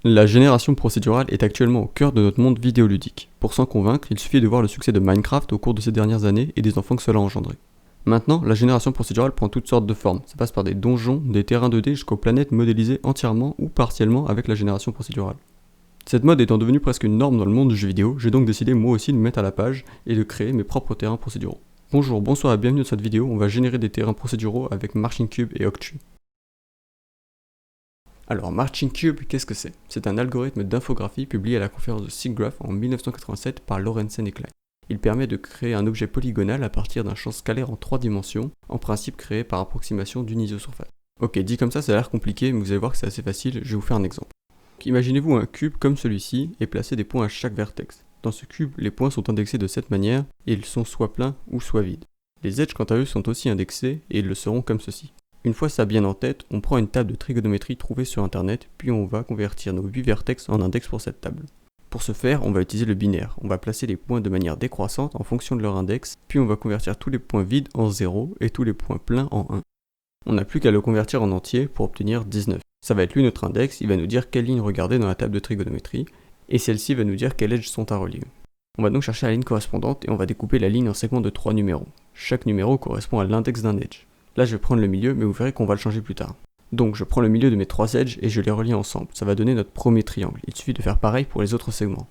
La génération procédurale est actuellement au cœur de notre monde vidéoludique. Pour s'en convaincre, il suffit de voir le succès de Minecraft au cours de ces dernières années et des enfants que cela a engendré. Maintenant, la génération procédurale prend toutes sortes de formes. Ça passe par des donjons, des terrains 2D jusqu'aux planètes modélisées entièrement ou partiellement avec la génération procédurale. Cette mode étant devenue presque une norme dans le monde du jeu vidéo, j'ai donc décidé moi aussi de me mettre à la page et de créer mes propres terrains procéduraux. Bonjour, bonsoir et bienvenue dans cette vidéo, on va générer des terrains procéduraux avec Marching Cube et Octree. Alors Marching Cube, qu'est-ce que c'est? C'est un algorithme d'infographie publié à la conférence de SIGGRAPH en 1987 par Lorentzen et Klein. Il permet de créer un objet polygonal à partir d'un champ scalaire en 3 dimensions, en principe créé par approximation d'une isosurface. Ok, dit comme ça a l'air compliqué, mais vous allez voir que c'est assez facile, je vais vous faire un exemple. Imaginez-vous un cube comme celui-ci et placez des points à chaque vertex. Dans ce cube, les points sont indexés de cette manière et ils sont soit pleins ou soit vides. Les edges quant à eux sont aussi indexés et ils le seront comme ceci. Une fois ça bien en tête, on prend une table de trigonométrie trouvée sur internet, puis on va convertir nos 8 vertex en index pour cette table. Pour ce faire, on va utiliser le binaire. On va placer les points de manière décroissante en fonction de leur index, puis on va convertir tous les points vides en 0 et tous les points pleins en 1. On n'a plus qu'à le convertir en entier pour obtenir 19. Ça va être lui notre index, il va nous dire quelle ligne regarder dans la table de trigonométrie, et celle-ci va nous dire quels edges sont à relier. On va donc chercher la ligne correspondante et on va découper la ligne en segments de 3 numéros. Chaque numéro correspond à l'index d'un edge. Là je vais prendre le milieu, mais vous verrez qu'on va le changer plus tard. Donc je prends le milieu de mes 3 edges et je les relie ensemble, ça va donner notre premier triangle. Il suffit de faire pareil pour les autres segments.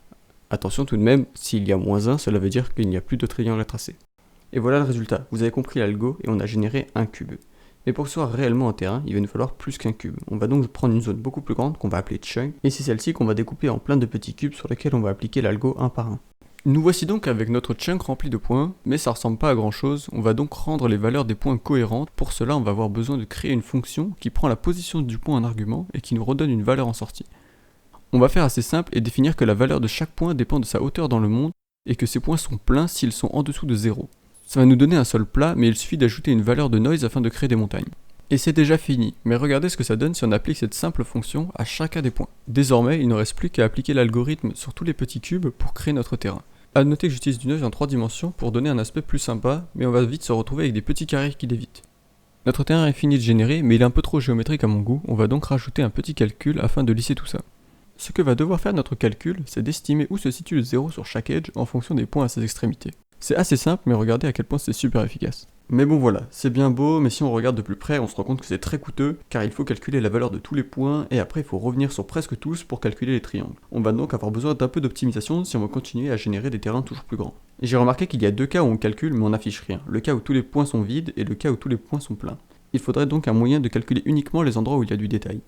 Attention tout de même, s'il y a -1, cela veut dire qu'il n'y a plus de triangle à tracer. Et voilà le résultat, vous avez compris l'algo et on a généré un cube. Mais pour que ce soit réellement un terrain, il va nous falloir plus qu'un cube. On va donc prendre une zone beaucoup plus grande qu'on va appeler chunk, et c'est celle-ci qu'on va découper en plein de petits cubes sur lesquels on va appliquer l'algo un par un. Nous voici donc avec notre chunk rempli de points, mais ça ressemble pas à grand chose, on va donc rendre les valeurs des points cohérentes. Pour cela on va avoir besoin de créer une fonction qui prend la position du point en argument et qui nous redonne une valeur en sortie. On va faire assez simple et définir que la valeur de chaque point dépend de sa hauteur dans le monde, et que ces points sont pleins s'ils sont en dessous de 0. Ça va nous donner un sol plat, mais il suffit d'ajouter une valeur de noise afin de créer des montagnes. Et c'est déjà fini, mais regardez ce que ça donne si on applique cette simple fonction à chacun des points. Désormais, il ne reste plus qu'à appliquer l'algorithme sur tous les petits cubes pour créer notre terrain. A noter que j'utilise du noise en 3 dimensions pour donner un aspect plus sympa, mais on va vite se retrouver avec des petits carrés qui l'évitent. Notre terrain est fini de générer, mais il est un peu trop géométrique à mon goût, on va donc rajouter un petit calcul afin de lisser tout ça. Ce que va devoir faire notre calcul, c'est d'estimer où se situe le 0 sur chaque edge en fonction des points à ses extrémités. C'est assez simple, mais regardez à quel point c'est super efficace. Mais bon voilà, c'est bien beau, mais si on regarde de plus près, on se rend compte que c'est très coûteux, car il faut calculer la valeur de tous les points, et après il faut revenir sur presque tous pour calculer les triangles. On va donc avoir besoin d'un peu d'optimisation si on veut continuer à générer des terrains toujours plus grands. Et j'ai remarqué qu'il y a deux cas où on calcule mais on n'affiche rien, le cas où tous les points sont vides et le cas où tous les points sont pleins. Il faudrait donc un moyen de calculer uniquement les endroits où il y a du détail.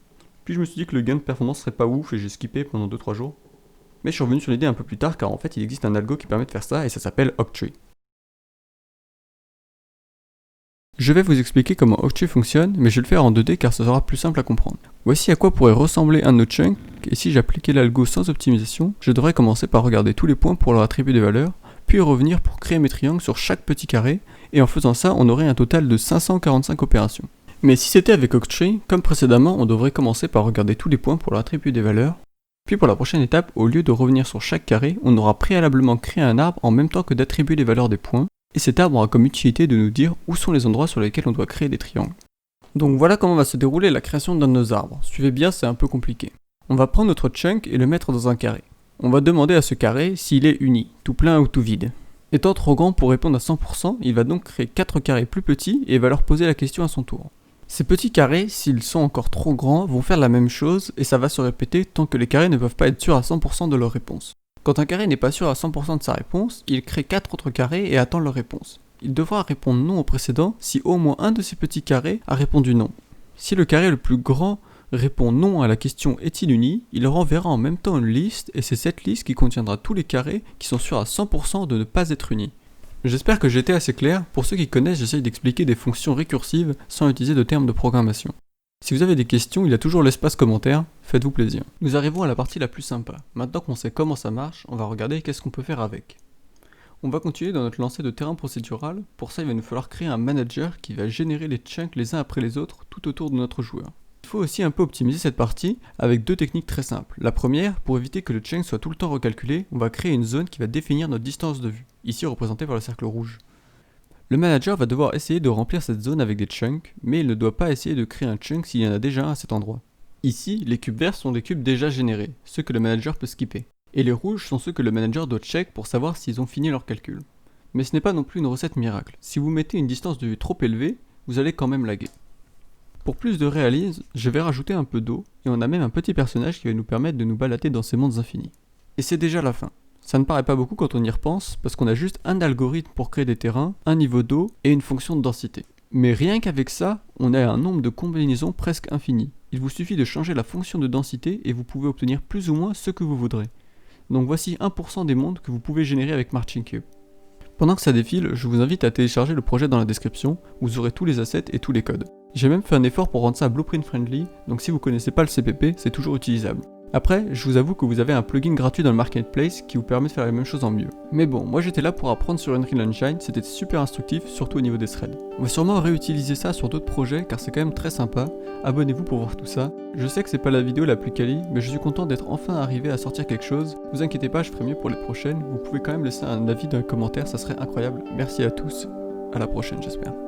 Puis je me suis dit que le gain de performance serait pas ouf et j'ai skippé pendant 2-3 jours. Mais je suis revenu sur l'idée un peu plus tard car en fait il existe un algo qui permet de faire ça et ça s'appelle Octree. Je vais vous expliquer comment Octree fonctionne, mais je vais le faire en 2D car ça sera plus simple à comprendre. Voici à quoi pourrait ressembler un de nos chunks, et si j'appliquais l'algo sans optimisation, je devrais commencer par regarder tous les points pour leur attribuer des valeurs, puis revenir pour créer mes triangles sur chaque petit carré, et en faisant ça, on aurait un total de 545 opérations. Mais si c'était avec Octree, comme précédemment, on devrait commencer par regarder tous les points pour leur attribuer des valeurs, puis pour la prochaine étape, au lieu de revenir sur chaque carré, on aura préalablement créé un arbre en même temps que d'attribuer les valeurs des points, et cet arbre aura comme utilité de nous dire où sont les endroits sur lesquels on doit créer des triangles. Donc voilà comment va se dérouler la création d'un de nos arbres. Suivez bien, c'est un peu compliqué. On va prendre notre chunk et le mettre dans un carré. On va demander à ce carré s'il est uni, tout plein ou tout vide. Étant trop grand pour répondre à 100%, il va donc créer 4 carrés plus petits et va leur poser la question à son tour. Ces petits carrés, s'ils sont encore trop grands, vont faire la même chose et ça va se répéter tant que les carrés ne peuvent pas être sûrs à 100% de leur réponse. Quand un carré n'est pas sûr à 100% de sa réponse, il crée 4 autres carrés et attend leur réponse. Il devra répondre non au précédent si au moins un de ces petits carrés a répondu non. Si le carré le plus grand répond non à la question est-il uni, il renverra en même temps une liste et c'est cette liste qui contiendra tous les carrés qui sont sûrs à 100% de ne pas être unis. J'espère que j'ai été assez clair. Pour ceux qui connaissent, j'essaye d'expliquer des fonctions récursives sans utiliser de termes de programmation. Si vous avez des questions, il y a toujours l'espace commentaire, faites-vous plaisir. Nous arrivons à la partie la plus sympa. Maintenant qu'on sait comment ça marche, on va regarder qu'est-ce qu'on peut faire avec. On va continuer dans notre lancée de terrain procédural. Pour ça, il va nous falloir créer un manager qui va générer les chunks les uns après les autres tout autour de notre joueur. Il faut aussi un peu optimiser cette partie avec deux techniques très simples. La première, pour éviter que le chunk soit tout le temps recalculé, on va créer une zone qui va définir notre distance de vue, ici représentée par le cercle rouge. Le manager va devoir essayer de remplir cette zone avec des chunks, mais il ne doit pas essayer de créer un chunk s'il y en a déjà un à cet endroit. Ici, les cubes verts sont des cubes déjà générés, ceux que le manager peut skipper. Et les rouges sont ceux que le manager doit check pour savoir s'ils ont fini leur calcul. Mais ce n'est pas non plus une recette miracle. Si vous mettez une distance de vue trop élevée, vous allez quand même laguer. Pour plus de réalisme, je vais rajouter un peu d'eau, et on a même un petit personnage qui va nous permettre de nous balader dans ces mondes infinis. Et c'est déjà la fin. Ça ne paraît pas beaucoup quand on y repense, parce qu'on a juste un algorithme pour créer des terrains, un niveau d'eau et une fonction de densité. Mais rien qu'avec ça, on a un nombre de combinaisons presque infini. Il vous suffit de changer la fonction de densité et vous pouvez obtenir plus ou moins ce que vous voudrez. Donc voici 1% des mondes que vous pouvez générer avec Marching Cube. Pendant que ça défile, je vous invite à télécharger le projet dans la description, où vous aurez tous les assets et tous les codes. J'ai même fait un effort pour rendre ça blueprint friendly, donc si vous connaissez pas le CPP, c'est toujours utilisable. Après, je vous avoue que vous avez un plugin gratuit dans le marketplace qui vous permet de faire la même chose en mieux. Mais bon, moi j'étais là pour apprendre sur Unreal Engine, c'était super instructif, surtout au niveau des threads. On va sûrement réutiliser ça sur d'autres projets car c'est quand même très sympa. Abonnez-vous pour voir tout ça. Je sais que c'est pas la vidéo la plus quali, mais je suis content d'être enfin arrivé à sortir quelque chose. Vous inquiétez pas, je ferai mieux pour les prochaines. Vous pouvez quand même laisser un avis dans les commentaires, ça serait incroyable. Merci à tous, à la prochaine j'espère.